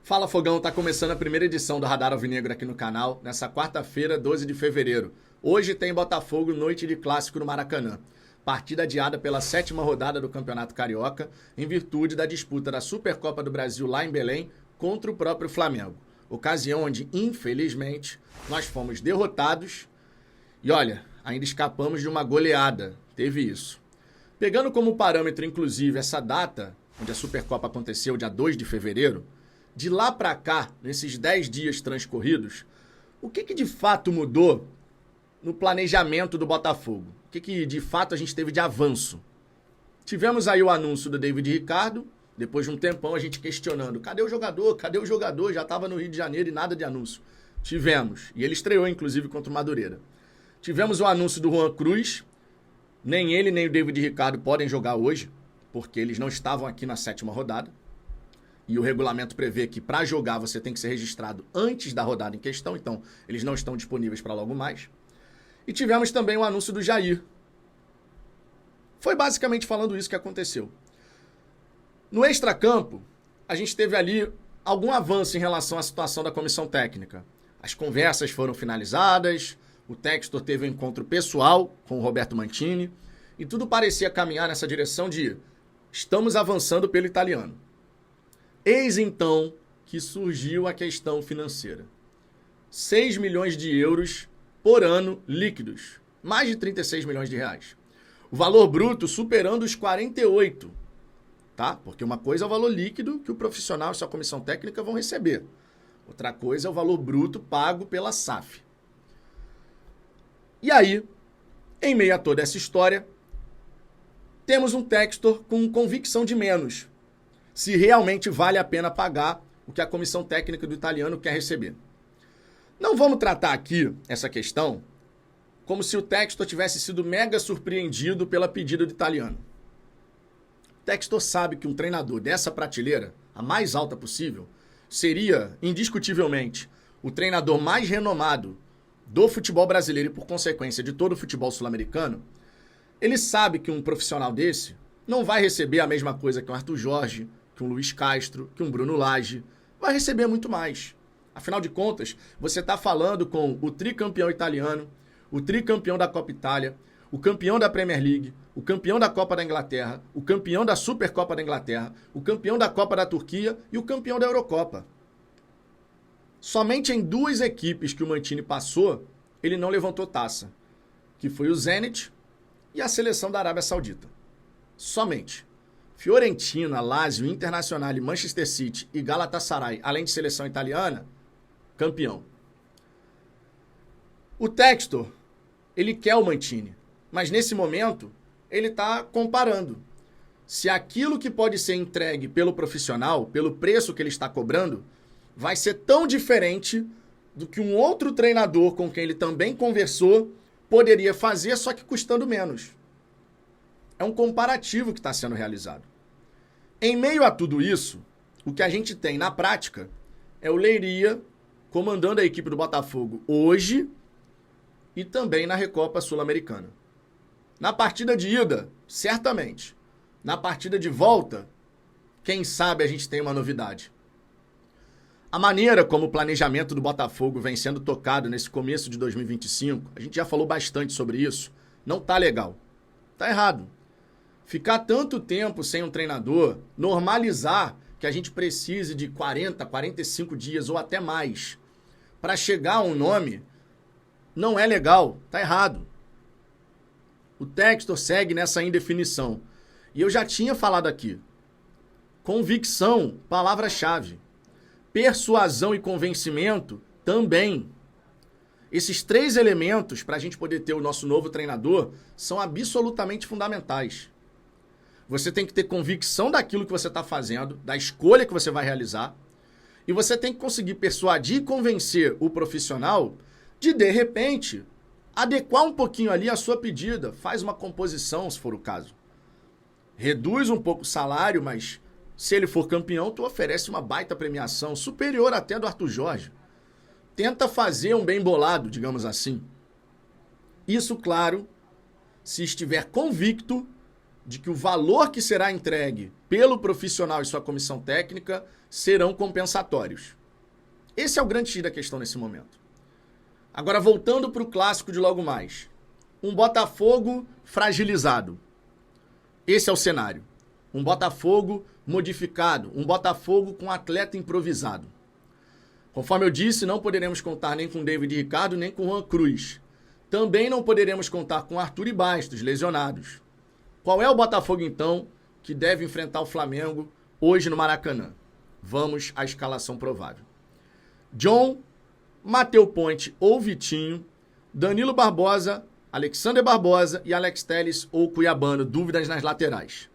Fala Fogão, tá começando a primeira edição do Radar Alvinegro aqui no canal, nessa quarta-feira, 12 de fevereiro. Hoje tem Botafogo, noite de clássico no Maracanã. Partida adiada pela 7ª rodada do Campeonato Carioca, em virtude da disputa da Supercopa do Brasil lá em Belém contra o próprio Flamengo. Ocasião onde, infelizmente, nós fomos derrotados e, olha, ainda escapamos de uma goleada. Teve isso. Pegando como parâmetro, inclusive, essa data, onde a Supercopa aconteceu, dia 2 de fevereiro, de lá para cá, nesses 10 dias transcorridos, o que de fato mudou no planejamento do Botafogo? O que de fato a gente teve de avanço? Tivemos aí o anúncio do David Ricardo, depois de um tempão a gente questionando, cadê o jogador? Cadê o jogador? Já estava no Rio de Janeiro e nada de anúncio. Tivemos, e ele estreou inclusive contra o Madureira. Tivemos o anúncio do Juan Cruz, nem ele nem o David Ricardo podem jogar hoje, porque eles não estavam aqui na 7ª rodada. E o regulamento prevê que para jogar você tem que ser registrado antes da rodada em questão, então eles não estão disponíveis para logo mais. E tivemos também o anúncio do Jair. Foi basicamente falando isso que aconteceu. No extracampo, a gente teve ali algum avanço em relação à situação da comissão técnica. As conversas foram finalizadas, o Textor teve um encontro pessoal com o Roberto Mantini, e tudo parecia caminhar nessa direção de estamos avançando pelo italiano. Eis então que surgiu a questão financeira. 6 milhões de euros por ano líquidos. Mais de 36 milhões de reais. O valor bruto superando os 48. Tá? Porque uma coisa é o valor líquido que o profissional e sua comissão técnica vão receber. Outra coisa é o valor bruto pago pela SAF. E aí, em meio a toda essa história, temos um Textor com convicção de menos. Se realmente vale a pena pagar o que a comissão técnica do italiano quer receber. Não vamos tratar aqui essa questão como se o Textor tivesse sido mega surpreendido pela pedida do italiano. O Textor sabe que um treinador dessa prateleira, a mais alta possível, seria, indiscutivelmente, o treinador mais renomado do futebol brasileiro e, por consequência, de todo o futebol sul-americano. Ele sabe que um profissional desse não vai receber a mesma coisa que um Arthur Jorge, que um Luiz Castro, que um Bruno Lage. Vai receber muito mais. Afinal de contas, você está falando com o tricampeão italiano, o tricampeão da Copa Itália, o campeão da Premier League, o campeão da Copa da Inglaterra, o campeão da Supercopa da Inglaterra, o campeão da Copa da Turquia e o campeão da Eurocopa. Somente em 2 equipes que o Mantini passou, ele não levantou taça, que foi o Zenit e a seleção da Arábia Saudita. Somente. Fiorentina, Lazio, Internazionale, Manchester City e Galatasaray, além de seleção italiana, campeão. O Textor, ele quer o Mantini, mas nesse momento ele está comparando. Se aquilo que pode ser entregue pelo profissional, pelo preço que ele está cobrando, vai ser tão diferente do que um outro treinador com quem ele também conversou poderia fazer, só que custando menos. É um comparativo que está sendo realizado. Em meio a tudo isso, o que a gente tem na prática é o Leiria comandando a equipe do Botafogo hoje e também na Recopa Sul-Americana. Na partida de ida, certamente. Na partida de volta, quem sabe a gente tem uma novidade. A maneira como o planejamento do Botafogo vem sendo tocado nesse começo de 2025, a gente já falou bastante sobre isso, não tá legal. Tá errado. Ficar tanto tempo sem um treinador, normalizar que a gente precise de 40, 45 dias ou até mais para chegar a um nome, não é legal, tá errado. O Textor segue nessa indefinição. E eu já tinha falado aqui. Convicção, palavra-chave. Persuasão e convencimento também. Esses 3 elementos para a gente poder ter o nosso novo treinador são absolutamente fundamentais. Você tem que ter convicção daquilo que você está fazendo, da escolha que você vai realizar, e você tem que conseguir persuadir e convencer o profissional de repente, adequar um pouquinho ali a sua pedida, faz uma composição, se for o caso. Reduz um pouco o salário, mas se ele for campeão, tu oferece uma baita premiação, superior até do Arthur Jorge. Tenta fazer um bem bolado, digamos assim. Isso, claro, se estiver convicto de que o valor que será entregue pelo profissional e sua comissão técnica serão compensatórios. Esse é o grande X da questão nesse momento. Agora, voltando para o clássico de logo mais. Um Botafogo fragilizado. Esse é o cenário. Um Botafogo modificado. Um Botafogo com atleta improvisado. Conforme eu disse, não poderemos contar nem com David Ricardo, nem com Juan Cruz. Também não poderemos contar com Arthur e Bastos, lesionados. Qual é o Botafogo, então, que deve enfrentar o Flamengo hoje no Maracanã? Vamos à escalação provável. John, Matheus Ponte ou Vitinho, Danilo Barbosa, Alexander Barbosa e Alex Telles ou Cuiabano, dúvidas nas laterais.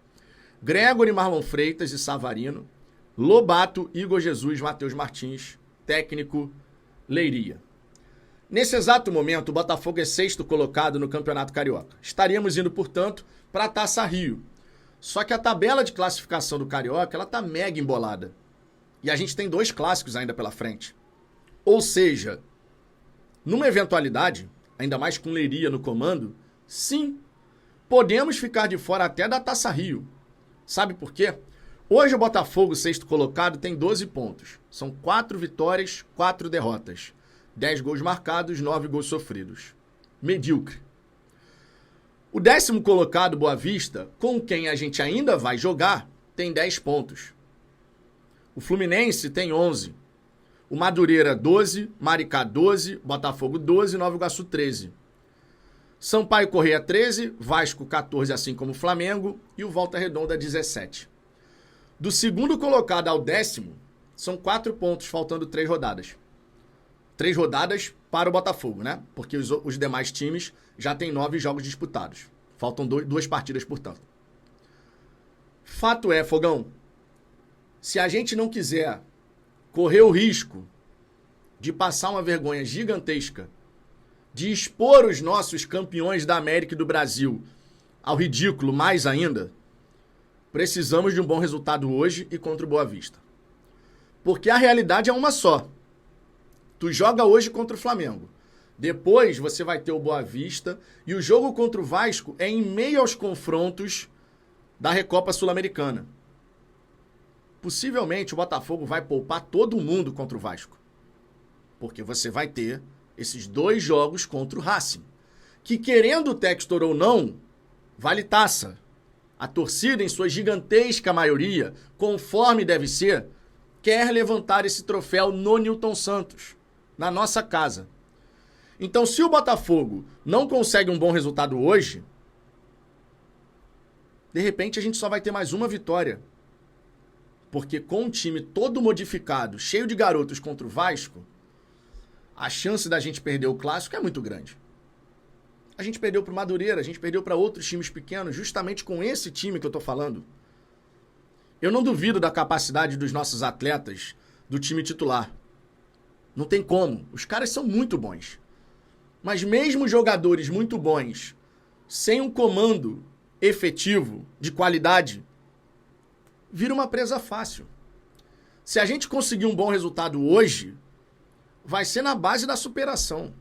Gregory, Marlon Freitas e Savarino, Lobato, Igor Jesus, Matheus Martins, técnico Leiria. Nesse exato momento, o Botafogo é 6º colocado no Campeonato Carioca. Estaríamos indo, portanto, para a Taça Rio. Só que a tabela de classificação do Carioca, ela tá mega embolada. E a gente tem 2 clássicos ainda pela frente. Ou seja, numa eventualidade, ainda mais com Leiria no comando, sim, podemos ficar de fora até da Taça Rio. Sabe por quê? Hoje o Botafogo, 6º colocado, tem 12 pontos. São 4 vitórias, 4 derrotas. 10 gols marcados, 9 gols sofridos. Medíocre. O 10º colocado, Boa Vista, com quem a gente ainda vai jogar, tem 10 pontos. O Fluminense tem 11. O Madureira 12, Maricá 12, Botafogo 12, Nova Iguaçu 13. Sampaio Corrêa 13, Vasco 14, assim como o Flamengo, e o Volta Redonda 17. Do 2º colocado ao 10º, são 4 pontos, faltando 3 rodadas. 3 rodadas para o Botafogo, né? Porque os demais times já têm 9 jogos disputados. Faltam 2 partidas, portanto. Fato é, Fogão, se a gente não quiser correr o risco de passar uma vergonha gigantesca, de expor os nossos campeões da América e do Brasil ao ridículo mais ainda, precisamos de um bom resultado hoje e contra o Boa Vista. Porque a realidade é uma só. Tu joga hoje contra o Flamengo. Depois você vai ter o Boa Vista e o jogo contra o Vasco é em meio aos confrontos da Recopa Sul-Americana. Possivelmente o Botafogo vai poupar todo mundo contra o Vasco. Porque você vai ter esses 2 jogos contra o Racing. Que querendo o Textor ou não, vale taça. A torcida, em sua gigantesca maioria, conforme deve ser, quer levantar esse troféu no Newton Santos, na nossa casa. Então, se o Botafogo não consegue um bom resultado hoje, de repente a gente só vai ter mais uma vitória. Porque com um time todo modificado, cheio de garotos contra o Vasco, a chance da gente perder o clássico é muito grande. A gente perdeu para o Madureira, a gente perdeu para outros times pequenos, justamente com esse time que eu tô falando. Eu não duvido da capacidade dos nossos atletas do time titular. Não tem como. Os caras são muito bons. Mas mesmo jogadores muito bons, sem um comando efetivo, de qualidade, vira uma presa fácil. Se a gente conseguir um bom resultado hoje, vai ser na base da superação.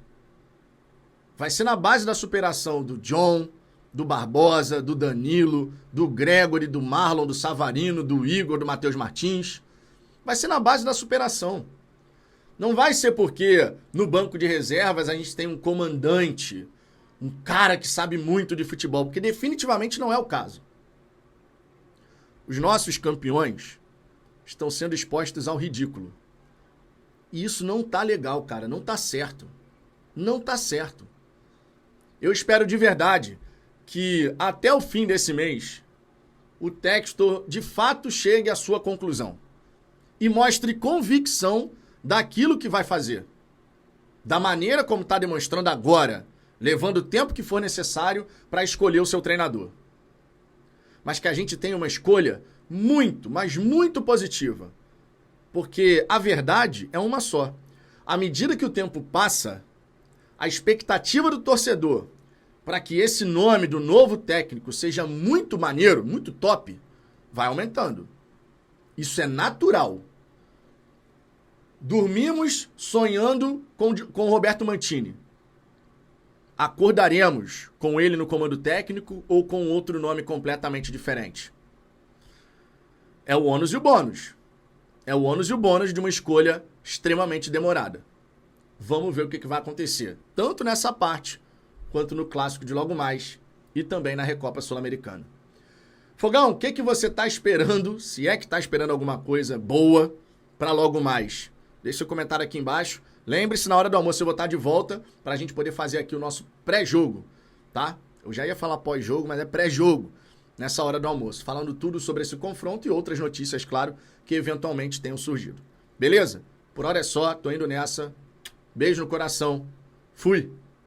Vai ser na base da superação do John, do Barbosa, do Danilo, do Gregory, do Marlon, do Savarino, do Igor, do Matheus Martins. Vai ser na base da superação. Não vai ser porque no banco de reservas a gente tem um comandante, um cara que sabe muito de futebol, porque definitivamente não é o caso. Os nossos campeões estão sendo expostos ao ridículo. E isso não tá legal, cara. Não tá certo. Não tá certo. Eu espero de verdade que até o fim desse mês o Textor de fato chegue à sua conclusão e mostre convicção daquilo que vai fazer. Da maneira como está demonstrando agora, levando o tempo que for necessário para escolher o seu treinador. Mas que a gente tenha uma escolha muito, mas muito positiva. Porque a verdade é uma só. À medida que o tempo passa, a expectativa do torcedor para que esse nome do novo técnico seja muito maneiro, muito top, vai aumentando. Isso é natural. Dormimos sonhando com Roberto Mantini. Acordaremos com ele no comando técnico ou com outro nome completamente diferente. É o ônus e o bônus. é o ônus e o bônus de uma escolha extremamente demorada. Vamos ver o que vai acontecer, tanto nessa parte, quanto no clássico de logo mais e também na Recopa Sul-Americana. Fogão, o que você está esperando, se é que está esperando alguma coisa boa para logo mais? Deixa seu comentário aqui embaixo. Lembre-se, na hora do almoço eu vou estar de volta para a gente poder fazer aqui o nosso pré-jogo, tá? Eu já ia falar pós-jogo, mas é pré-jogo nessa hora do almoço, falando tudo sobre esse confronto e outras notícias, claro, que eventualmente tenham surgido. Beleza? Por hora é só, tô indo nessa. Beijo no coração. Fui!